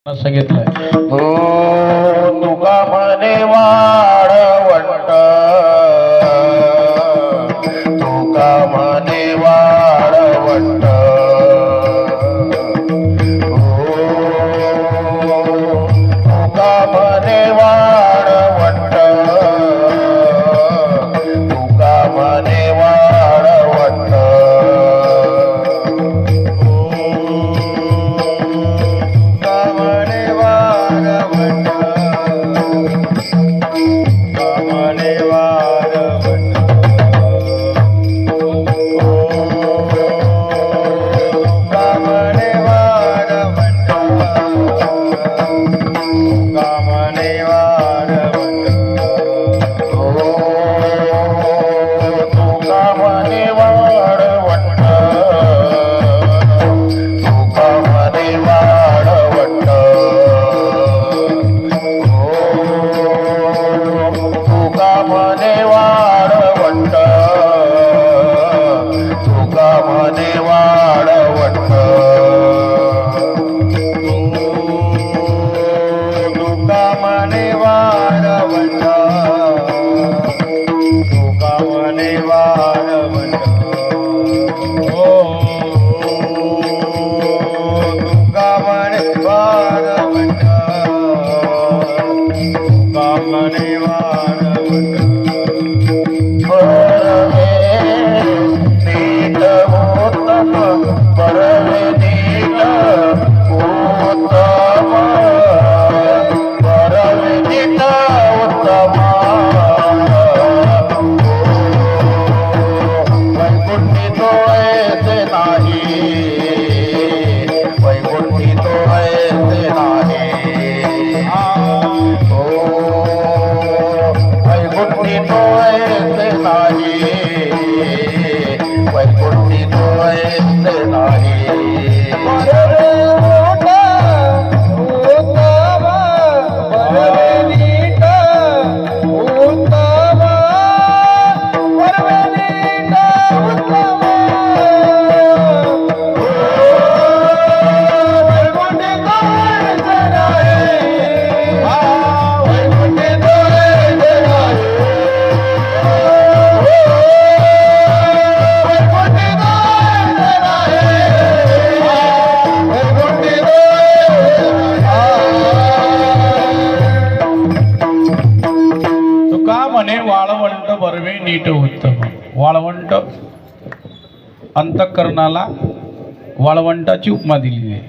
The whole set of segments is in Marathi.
सांगितलंय हो तुका म्हणे वाढवंट तुका म्हणे वाढवंट हो तुका म्हणे वाढवंट तुका म्हणे वाढवंट वाळवंट बरवे नीट उत्तम. वाळवंट अंतःकरणाला वाळवंटाची उपमा दिली आहे.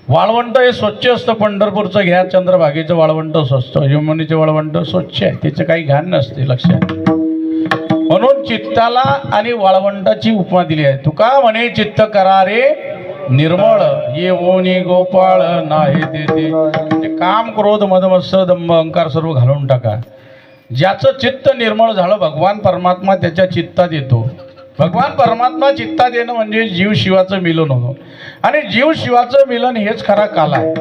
वाळवंट हे स्वच्छ असतं. पंढरपूरचं घ्या, चंद्रभागेचं वाळवंट स्वच्छ, यमुनेचं वाळवंट स्वच्छ आहे, त्याचं काही घाण नसते लक्षात. म्हणून चित्ताला आणि वाळवंटाची उपमा दिली आहे. तुका म्हणे चित्त करारे निर्मळ ये ओनी गोपाळ नाही देते. काम क्रोध मद मत्सर दंभ अहंकार सर्व घालून टाका. ज्याचं चित्त निर्मळ झालं भगवान परमात्मा त्याच्या चित्तात येतो. भगवान परमात्मा चित्तात येणं म्हणजे जीव शिवाचं मिलन होणं. आणि जीव शिवाचं मिलन हेच खरा काला आहे.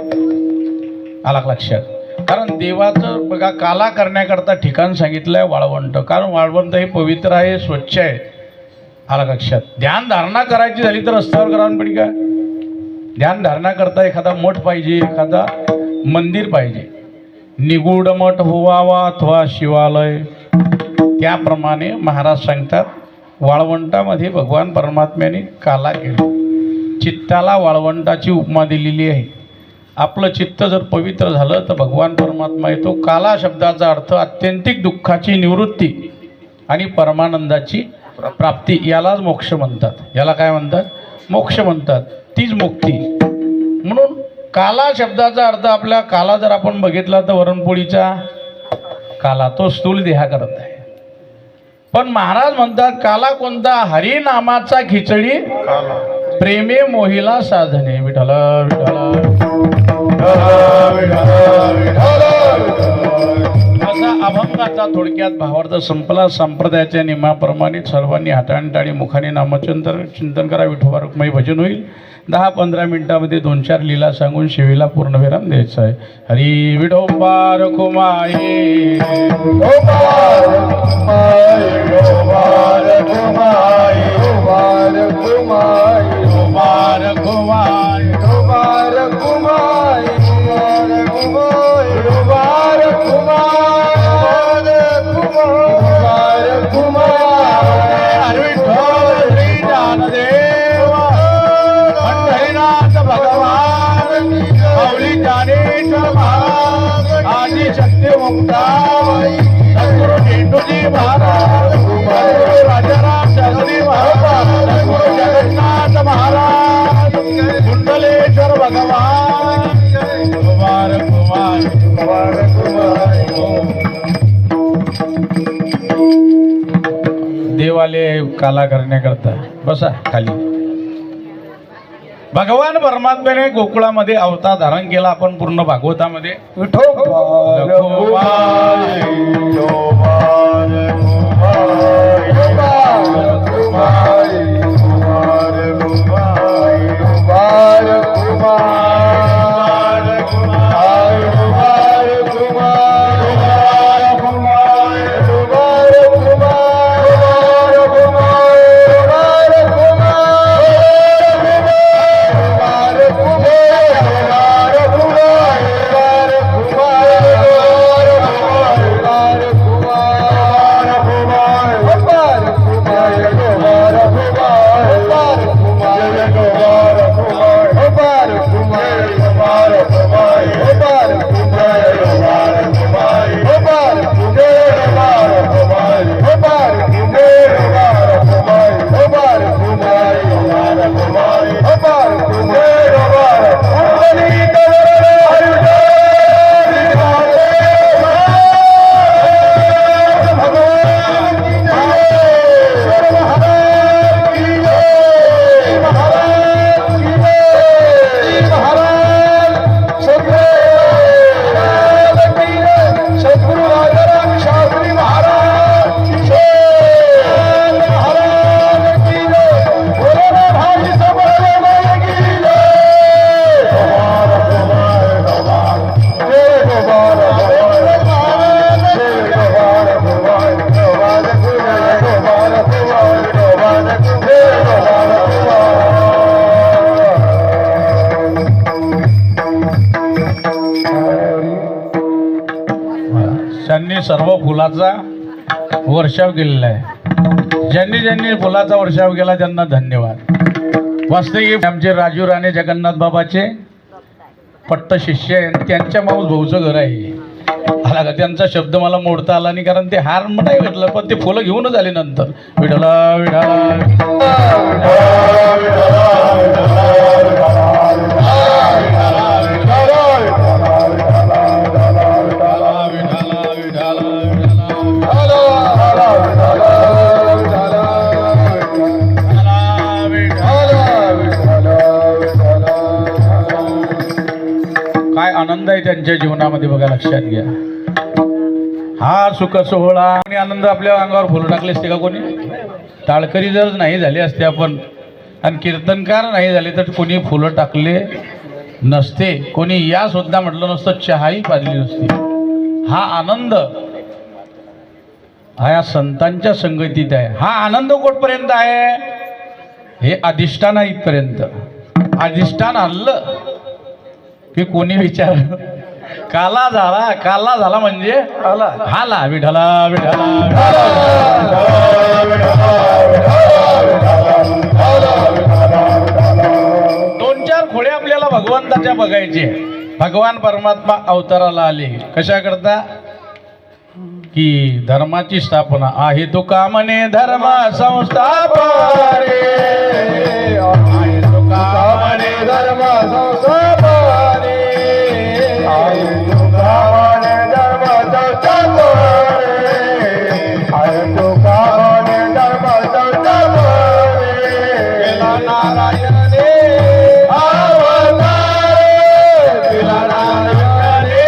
आला लक्षात. कारण देवाचं बघा काला करण्याकरता ठिकाण सांगितलं आहे वाळवंट. कारण वाळवंट हे पवित्र आहे, स्वच्छ आहे. आला लक्षात. ध्यान धारणा करायची झाली तर रस्त्यावर करावं पडी का. ध्यान धारणा करता एखादा मठ पाहिजे, एखादा मंदिर पाहिजे. निगूढ मठ होवावा अथवा शिवालय. त्याप्रमाणे महाराज सांगतात वाळवंटामध्ये भगवान परमात्म्याने काला केला. चित्ताला वाळवंटाची उपमा दिलेली आहे. आपलं चित्त जर पवित्र झालं तर भगवान परमात्मा येतो. काला शब्दाचा अर्थ आत्यंतिक दुःखाची निवृत्ती आणि परमानंदाची प्राप्ती. यालाच मोक्ष म्हणतात. याला काय म्हणतात? मोक्ष म्हणतात. तीच मुक्ती. म्हणून काला शब्दाचा अर्थ आपल्या काला जर आपण बघितला तर वरणपोळीचा काला तो स्थूल देहा करत आहे. पण महाराज म्हणतात काला कोणता? हरिनामाचा खिचडी प्रेमे मोहिला साधने. विठ्ठल असा अभंगाचा थोडक्यात भावार्थ संपला. संप्रदायाच्या नियमाप्रमाणे सर्वांनी हाताळी मुखाने चिंतन करा. विठोबा रुक्माई भजन होईल. 10-15 मिनिटांमध्ये 2-4 लीला सांगून शिवेला पूर्णविराम द्यायचा आहे. हरी विठोबा रुक्माई कुमार कुमार हरी विठ्ठल श्री ज्ञानदेव पंढरीनाथ भगवान माऊली ज्ञानेश्वर महाराज आदि शक्ती मुक्ताबाई सद्गुरु झेंडूजी महाराज सद्गुरु राजाराम शास्त्री महाराज सद्गुरु जगन्नाथ महाराज कुंडलेश्वर भगवान कुमार देवालय काला करण्याकरता बसा खाली. भगवान परमात्म्याने गोकुळामध्ये अवतार धारण केला. आपण पूर्ण भागवतामध्ये त्यांनी सर्व फुलाचा वर्षाव केलेला आहे. ज्यांनी ज्यांनी फुलाचा वर्षाव केला त्यांना धन्यवाद. वास्तविक आमचे राजू राणे जगन्नाथ बाबाचे पट्ट शिष्य आहे. त्यांच्या माऊस भाऊचं घर आहे. आला का त्यांचा शब्द मला मोडता आला नाही, कारण ते हार नाही भेटलं, पण ते फुलं घेऊनच आले नंतर. विठला काय आनंद आहे त्यांच्या जीवनामध्ये बघा, लक्षात घ्या. हा सुख सोहळा आणि आनंद आपल्या अंगावर फुलं टाकले असते का कोणी? टाळकरी जर नाही झाले असते आपण आणि कीर्तनकार नाही झाले तर कोणी फुलं टाकले नसते, कोणी या सुद्धा म्हटलं नसतं, चहाही पाजली नसती. हा आनंद हा या संतांच्या संगतीत आहे. हा आनंद कोठपर्यंत आहे? हे अधिष्ठान इथपर्यंत. अधिष्ठान आणलं की कोणी विचार काला झाला म्हणजे हाला विठला दोन चार खोडे आपल्याला भगवंताच्या बघायचे. भगवान परमात्मा अवताराला आले कशा करता? की धर्माची स्थापना आहे तो कामने धर्म संस्थापने, आहे तो कामने धर्म संस्थापने, आहे तो कामने धर्म संस्थापने, आहे तो कामने धर्म संस्थापने. केला नारायणाने अवतार, केला नारायणाने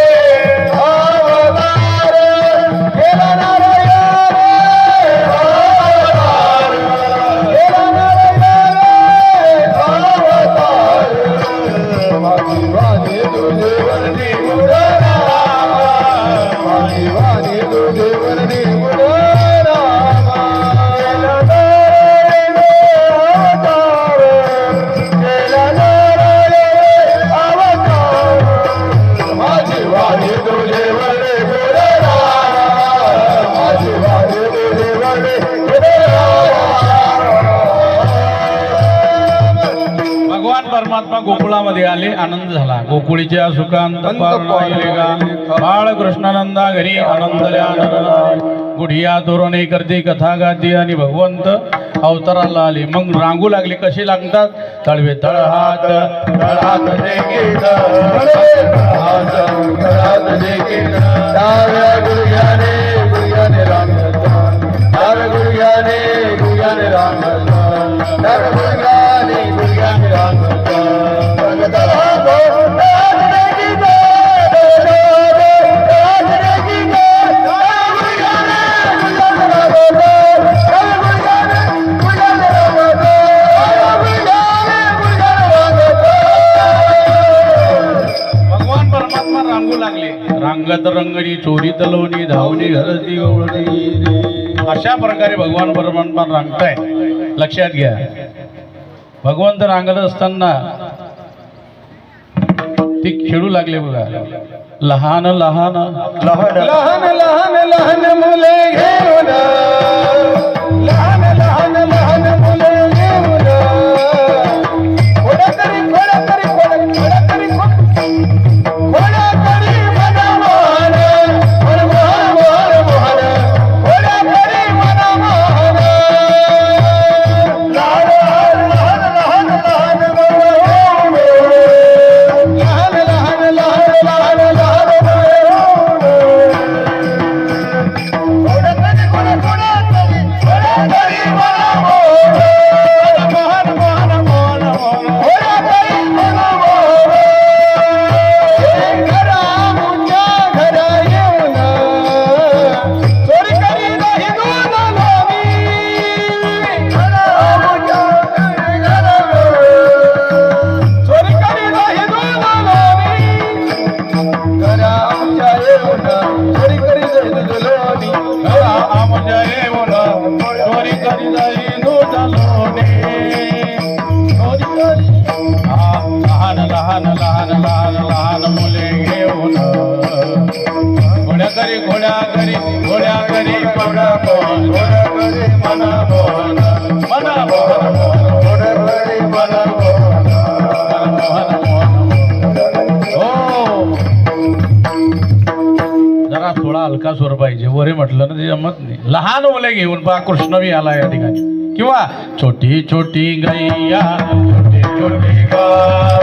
अवतार, केला नारायणाने अवतार, केला नारायणाने अवतार. वादी वादी आनंद झाला. गोकुळीच्या सुखांत पारुणा बाळ कृष्णानंदा घरी आनंदल्या गुढिया तोरणे करते कथा गाती आणि भगवंत अवताराला आले. मग रांगू लागले. कसे लागतात? तळवे तळ हात तळहात देखील तळहात तळहात देखील डाव्या गुडघ्याने गुडघ्याने रांगतात. डाव्या गुडघ्याने गुडघ्याने रांगतात. डाव्या गुडघ्याने गुडघ्याने रांगतात. तळहात तळहात देखील तळहात देखील भगवान परमात्मा रांगू लागले. रांगत रंगणी चोरी तलवणी धावणी घरती गवळणी. अशा प्रकारे भगवान परमात्मा रांगताय. लक्षात घ्या. भगवंत रांगत असताना ते खेळू लागले बघा. लहान लहान लहान लहान लहान लहान मुले घेऊन लहान लहान लहान मुले घेऊन कोणा तरी मना मोहन मोहन मोहन मोहन कोणा तरी मना मोहन लहान लहान लहान लहान लहान लहान लहान लहान लहान लहान लहान लहान लहान लहान मुले घेऊन घोड्या करी घोड्या करी घोडा मोहन घोड्या करी मना मोहन मना मोहन घोड्या करी मना मोहन मोहन मोहन. हो जरा थोडा हलका स्वर पाहिजे. वरे म्हटलं ना ते जमत नाही. लहान मुले घेऊन पहा कृष्ण बी आला या ठिकाणी. किंवा छोटी छोटी गैया छोटी छोटी गाय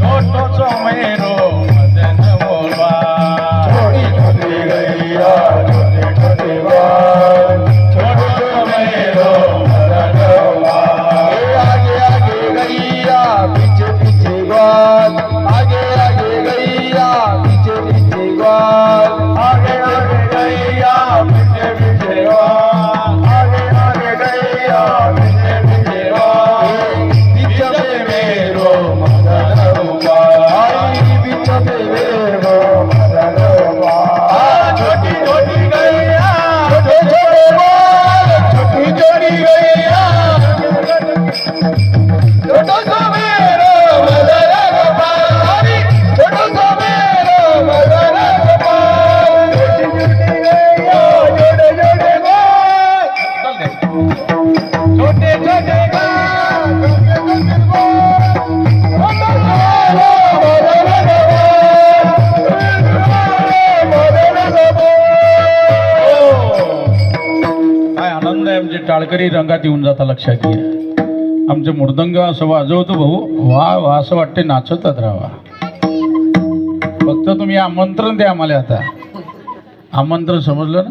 छोटो सोमेरो मदन मोरबा. छोटी छोटी गैया छोटी छोटी गाय छोटो सोमेरो मदन मोरबा. आगे आगे गैया पीछे पीछे ग्वाल. आगे आगे गैया पीछे पीछे ग्वाल. आगे आगे गैया पीछे पीछे ग्वाल. आगे आगे गैया पीछे पीछे ग्वाल. पीछे मेरो मदन गोपाल. पीछे मेरो मदन गोपाल. छोटी छोटी गैया छोटे छोटे ग्वाल. छोटी छोटी गैया छोटो सा मेरो मदन गोपाल. छोटो सा मेरो मदन गोपाल. छोटी छोटी गैया छोटे छोटे ग्वाल. छोटे छोटे ग्वाल छोटे छोटे काय आनंद आहे. आमचे टाळकरी रंगात येऊन जाता. लक्षात घ्या. आमचे मृदंग असं वाजवतो भाऊ. वा वा असं वाटते नाचतच राहा. फक्त तुम्ही आमंत्रण द्या आम्हाला. आता आमंत्रण समजलं ना.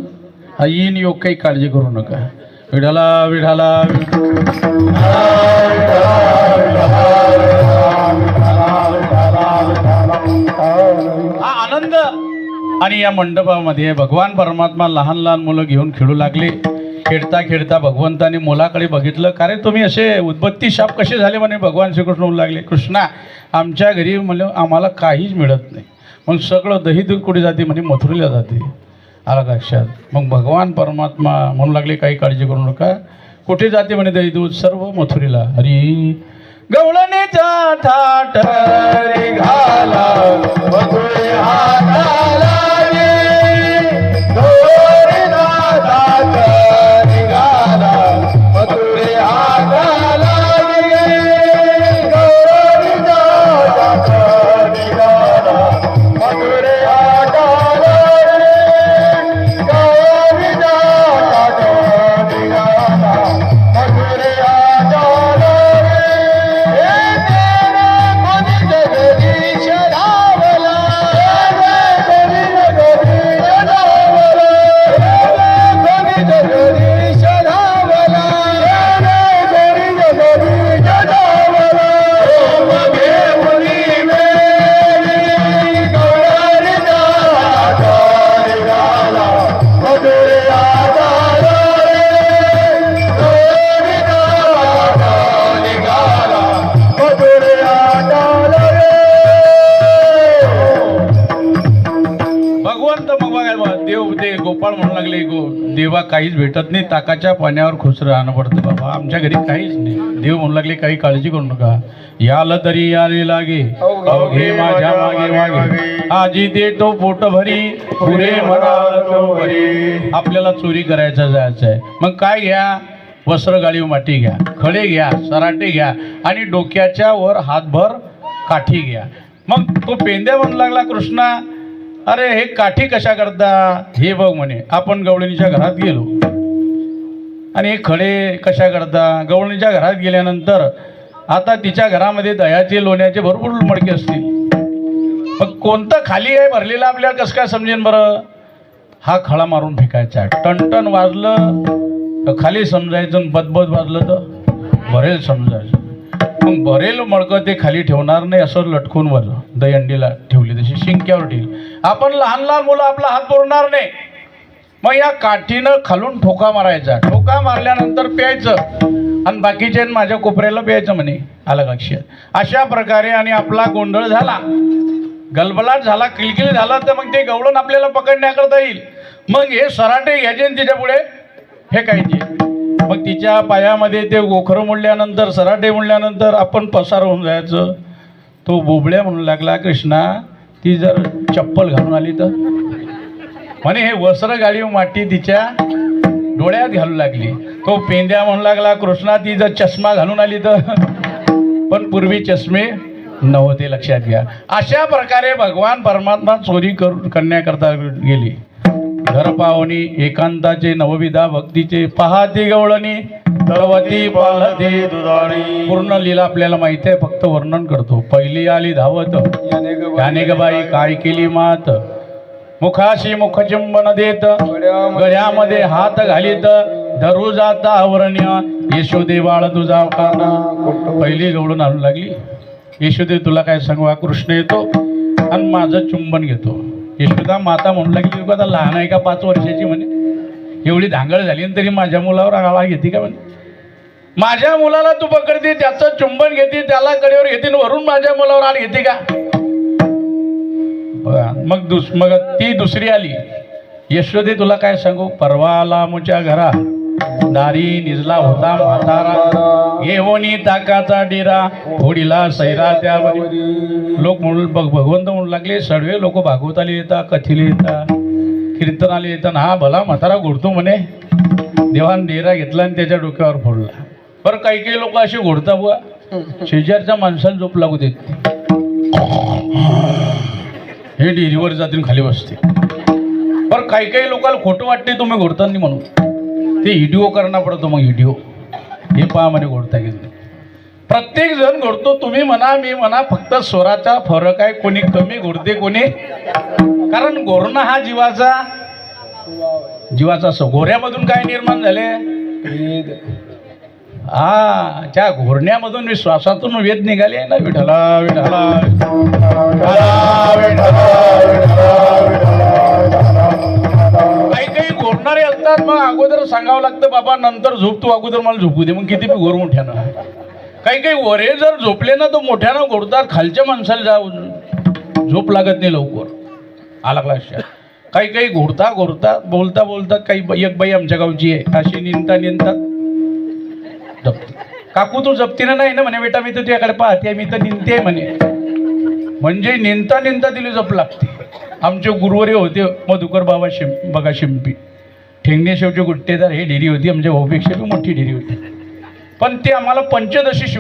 हा येईन योग. काही काळजी करू नका. विढाला विढाला हा आनंद. आणि या मंडपामध्ये भगवान परमात्मा लहान लहान मुलं घेऊन खेळू लागले. खेळता खेळता भगवंताने मुलाकडे बघितलं. कारण तुम्ही असे उद्बत्ती शाप कसे झाले म्हणे. भगवान श्रीकृष्ण बोलू लागले कृष्णा आमच्या घरी म्हणलं आम्हाला काहीच मिळत नाही. मग सगळं दही दूध कुठे जाते म्हणे मथुरीला जाते. आला लक्षात. मग भगवान परमात्मा म्हणू लागले काही काळजी करू नका. कुठे जाते म्हणे दही दूध. सर्व मथुरीला. हरी गवळणीचा थाट रे घाला मथुरे हाताला ये. गवळणीचा थाट रे घाला मथुरे हाताला ये. गवळणीचा थाट देव ते गोपाळ म्हणू लागले देवा काहीच भेटत नाही, ताकाच्या पाण्यावर खुश राहणं पडतं बाबा, आमच्या घरी काहीच नाही. देव म्हणू लागले काही काळजी करू नका, याल तरी याले लागे अवघे माझ्या मागे मागे, आजी देतो पोट भरी पुरे म्हणाल तो भरी. आपल्याला चोरी करायचं जायचं आहे, मग काय घ्या, वस्त्र गाळीव माती घ्या, खडे घ्या, सराटे घ्या आणि डोक्याच्या वर हातभर काठी घ्या. मग तो पेंद्या म्हणू लागला कृष्णा, अरे हे काठी कशा करता, हे बघ म्हणे. आपण गवळणीच्या घरात गेलो आणि हे खडे कशा करता, गवळणीच्या घरात गेल्यानंतर आता तिच्या घरामध्ये दह्याचे लोण्याचे भरपूर मडके असतील, मग कोणतं खाली आहे भरलेलं आपल्याला कसं काय समजेन बरं. हा खळा मारून फेकायचा, टणटण वाजलं तर खाली समजायचं, बदबद वाजलं तर भरेल समजायचं. मग भरेल मडकं ते खाली ठेवणार नाही, असं लटकून वर दहीहंडीला ठेवली तशी शिंक्यावर ठेवली. आपण लहान लहान मुलं आपला हात पुरणार नाही, मग या काठीनं खालून ठोका मारायचा, ठोका मारल्यानंतर प्यायचं आणि बाकीचे माझ्या कोपऱ्याला प्यायचं म्हणे. आलं लक्षात. अशा प्रकारे आणि आपला गोंधळ झाला, गलबलाट झाला, किलकिल झाला तर मग ते गवळण आपल्याला पकडण्याकरता येईल. मग हे सराटे घ्यायचे आणि तिच्या पुढे फेकायचे. मग तिच्या पायामध्ये ते गोखरं मुडल्यानंतर, सराटे मुडल्यानंतर आपण पसार होऊन जायचं. तो बोबड्या म्हणू लागला, कृष्णा ती जर चप्पल घालून आली तर, म्हणे हे वस्त्र गाळीव माती तिच्या डोळ्यात घालू लागली. तो पेंद्या म्हणू लागला, कृष्णा ती जर चष्मा घालून आली तर, पण पूर्वी चष्मे नव्हते, लक्षात घ्या. अशा प्रकारे भगवान परमात्मा चोरी करण्याकरता गेली. घर पावनी एकांताचे नवविधा भक्तीचे, पहाती गवळणी तळवती पालते दुधाणी. पूर्ण लीला आपल्याला माहिती आहे, फक्त वर्णन करतो. पहिली आली धावत, त्याने ग बाई काय केली मात, मुखाशी मुखचुंबन देत, गळ्यामध्ये हात घालीत, धरू जाता आवरण्य, यशोदे बाळ तुझा काना. पहिली गवळण आणू लागली. यशोदे तुला काय सांगू, हा कृष्ण येतो आणि माझं चुंबन घेतो. यशोदा माता म्हणू लागली, तू आता लहान आहे का, 5 वर्षाची म्हणे, एवढी धांगड झाली तरी माझ्या मुलावर आळा घेते का म्हणे. माझ्या मुलाला तू पकडते, त्याचं चुंबन घेते, त्याला कडेवर घेते, वरून माझ्या मुलावर आळ घेते का. मग ती दुसरी आली. यशोदे तुला काय सांगू, परवा आला मुच्या घरा, दारी निजला होता म्हातारा, घेवणी ताकाचा डेरा, होडीला सैरा त्यावरी. लोक म्हणू भगवंत म्हणू लागले, सडवे लोक भागवताले येतात, कथीले येतात, कीर्तनाले येतात. हा भला म्हातारा घोडतो म्हणे. देवान डेरा घेतला आणि त्याच्या डोक्यावर फोडला. बरं काही काही लोक असे घोडता बुवा, शेजारच्या माणसाला झोप लागू देत, हे डेरीवर जातील खाली बसते. बरं काही काही लोकांना खोटं वाटते तुम्ही घोडताना म्हणून, ते व्हिडिओ करणं पडतो. मग व्हिडिओ हे पहा म्हणे घोडता गेलं. प्रत्येक जण घोडतो, तुम्ही म्हणा मी म्हणा, फक्त स्वराचा फरक आहे. कोणी कमी घोडते, कोणी, कारण घोरणं हा जीवाचा घोऱ्यामधून काय निर्माण झाले, हा त्या घोरण्यामधून विश्वासातून वेद निघाले ना, विठला विठला काही काही घोरणारे असतात. मग अगोदर सांगावं लागतं, बाबा नंतर झोप, तू अगोदर मला झोपू दे. मग किती घोर मोठ्यानं. काही काही वरे जर झोपले ना तर मोठ्यानं घोडतात, खालच्या माणसाला झोप लागत नाही लवकर. आला लक्षात. काही काही घोडता बोलता बोलतात. काही एक बाई आमच्या गावची आहे, अशी निंतात जपते. काकू तू जपतीनं नाही ना म्हणे, बेटा मी तर तुझ्याकडे पाहते, मी तर निंदते म्हणे. म्हणजे निंता तिला जप लागते. आमचे गुरुवारी होते मधुकर बाबा बघा शिंपी, ठेंगणे गुट्टेदार. हे डेरी होती आमच्या भाऊपेक्षा बी मोठी डेरी होती. पण ते आम्हाला पंचदशी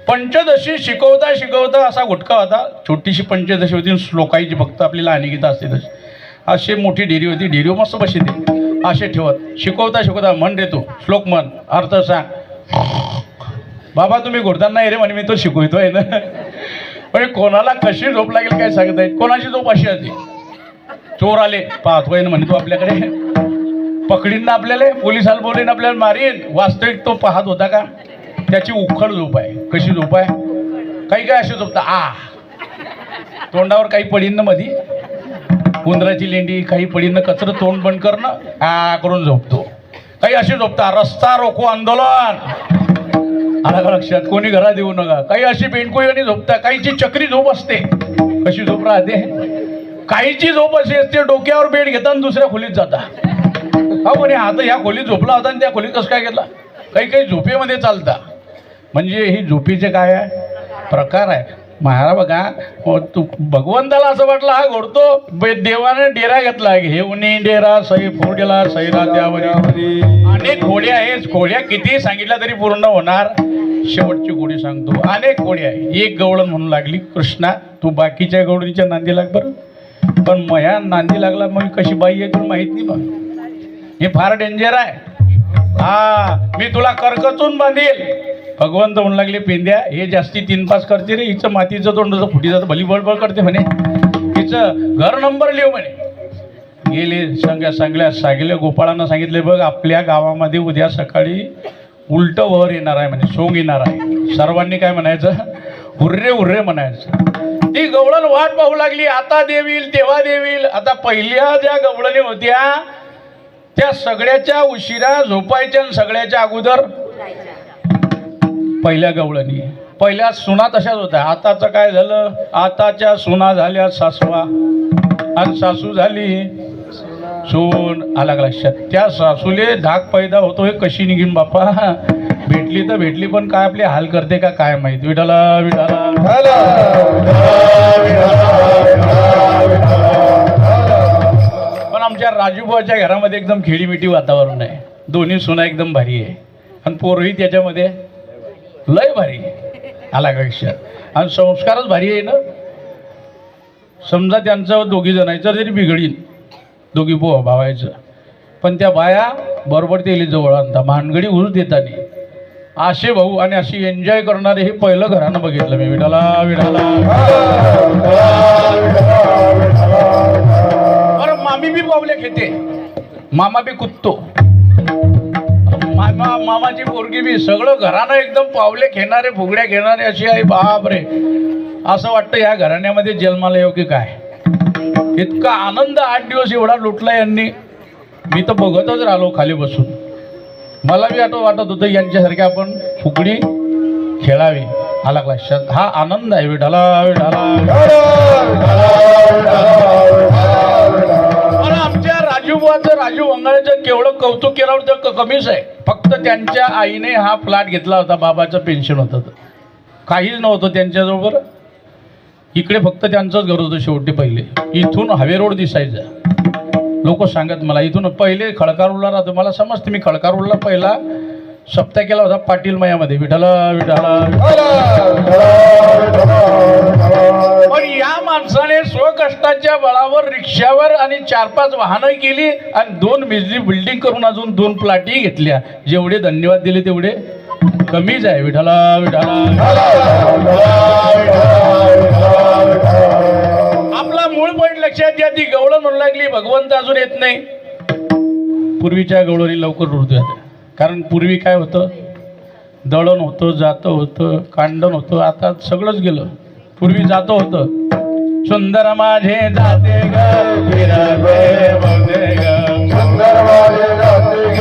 पंचदशी शिकवता असा गुटका होता. छोटीशी पंचदशी होती, श्लोकाईची फक्त आपली लहानी गीता असते तशी. अशी मोठी डेरी होती. डेरीवर मस्त बशी ते असे ठेवत शिकवता म्हण देतो, श्लोक म्हण, अर्थ सांग. बाबा तुम्ही घोडताना नाही रे म्हणे, मी तो शिकवतोय ना. म्हणजे कोणाला कशी झोप लागेल काय सांगता येत. कोणाची झोप अशी होती, चोर आले पाहतोय ना म्हणे तो आपल्याकडे, पकडीन ना आपल्याला, पोलिसाला बोलेन, आपल्याला मारीन. वास्तविक तो पाहत होता का, त्याची उखड झोप आहे. कशी झोप आहे, काही अशी झोपता, तोंडावर काही पडीन ना मधी, उंदराची लेंडी काही पडीनं, कचरं तोंड बंद करणं करून झोपतो. काही अशी झोपता, रस्ता रोको आंदोलन, आला का लक्षात, कोणी घरात येऊ नका. काही अशी बेंडकोई आणि झोपता. काहीची चक्री झोप असते. कशी झोप राहते, काहीची झोप अशी असते डोक्यावर बेड घेता आणि दुसऱ्या खोलीत जाता. हा म्हणे आता ह्या खोलीत झोपला होता आणि त्या खोलीत कसं काय घेतला. काही काही झोपेमध्ये चालता. म्हणजे ही झोपीचे काय आहे प्रकार आहे. महाराज बघा तू भगवंताला असं वाटलं हा घोडतो देवाने डेरा घेतला. हे उन्ही डेरा सई फोडला सैरा त्यावरी. अनेक घोड्या आहेत. घोड्या किती सांगितल्या तरी पूर्ण होणार. शेवटची घोडी सांगतो. अनेक घोड्या आहे. एक गवळण म्हणू लागली कृष्णा तू बाकीच्या गवळणीच्या नांदी लाग बरं. पण मया नांदी लागला मग कशी बाई आहे तुला माहित नाही. मग हे फार डेंजर आहे. हा मी तुला करकचून बांधील. भगवंत म्हणू लागले पेंद्या हे जास्ती 3-5 करते रे. हिचं मातीचं तोंडाचं फुटी जातं भली बळबळ करते म्हणे. हिचं घर नंबर लिहू म्हणे. गेले सांगल्या गोपाळांना सांगितले बघ आपल्या गावामध्ये उद्या सकाळी उलट वर येणार आहे म्हणजे सोंग येणार आहे. सर्वांनी काय म्हणायचं हुर्रे हुर्रे म्हणायचं. ती गवळण वाट पाहू लागली. आता देवील तेव्हा देवील. आता पहिल्या ज्या गवळणी होत्या त्या सगळ्याच्या उशिरा झोपायच्या आणि सगळ्याच्या अगोदर पहिल्या गवळणी. पहिल्या सुना तशाच होत्या. आताचं काय झालं आताच्या सुना झाल्या सासवा आणि सासू झाली सून. आला लक्षात. त्या सासूले धाक पैदा होतो हे कशी निघीन बापा. भेटली तर भेटली पण काय आपले हाल करते का काय माहित. विठाला विठाला. पण आमच्या राजूभाऊच्या घरामध्ये एकदम खेळीमिटी वातावरण आहे. दोन्ही सुना एकदम भारी आहे आणि पोरही त्याच्यामध्ये लय भारी. आला का विषय. आणि संस्कारच भारी आहे ना. समजा त्यांचं दोघी जणांचं जरी बिघडील दोघी भावायचं पण त्या बाया बरोबर ते जवळ आणता भानगडी उरूच देता नाही. असे भाऊ आणि अशी एन्जॉय करणारे हे पहिलं घरानं बघितलं मी. विठाला विठाला. बरं मामी बी पावले खेते मामा बी कुत्तो. मामाची पोरगी बी सगळं घरानं एकदम पावले खेळणारे फुगड्या खेळणारे अशी आहे. बाप रे असं वाटतं ह्या घराण्यामध्ये जन्माला येऊ की काय. इतका आनंद 8 दिवस एवढा लुटला यांनी. मी तर बघतच राहिलो खाली बसून. मला बी वाटत होतं यांच्यासारखे आपण फुगडी खेळावी. आला लक्षात. हा आनंद आहे. विठाला विठाला. आमच्या राजूबाचं राजू वंगाळ्याचं केवढं कौतुक केलं तर कमीच आहे. फक्त त्यांच्या आईने हा फ्लॅट घेतला होता. बाबाचं पेन्शन होतं काहीच नव्हतं त्यांच्याजवळ. इकडे फक्त त्यांचंच घर होतं शेवटी. पहिले इथून हावे रोड दिसायचा. लोक सांगत मला इथून पहिले खडकारोडला राहतो. मला समजते मी खडकारोडला पहिला सप्ताह केला होता पाटील मयामध्ये. विठाला विठाला. पण या माणसाने स्वकष्टाच्या बळावर रिक्षावर आणि 4-5 वाहनं केली आणि 2 बिजली बिल्डिंग करून अजून 2 प्लॉटही घेतल्या. जेवढे धन्यवाद दिले तेवढे कमीच आहे. विठाला विठाला. आपला मूळ पॉईंट लक्षात घ्या. ती गवळण म्हणू लागली भगवंत अजून येत नाही. पूर्वीच्या गवळणी लवकर रुळतात. कारण पूर्वी काय होतं दळण होतं जातं होतं कांडण होतं. आता सगळंच गेलं. पूर्वी जातं होतं. सुंदर माझे जाते ग फिरते बघते ग. सुंदर माझे जाते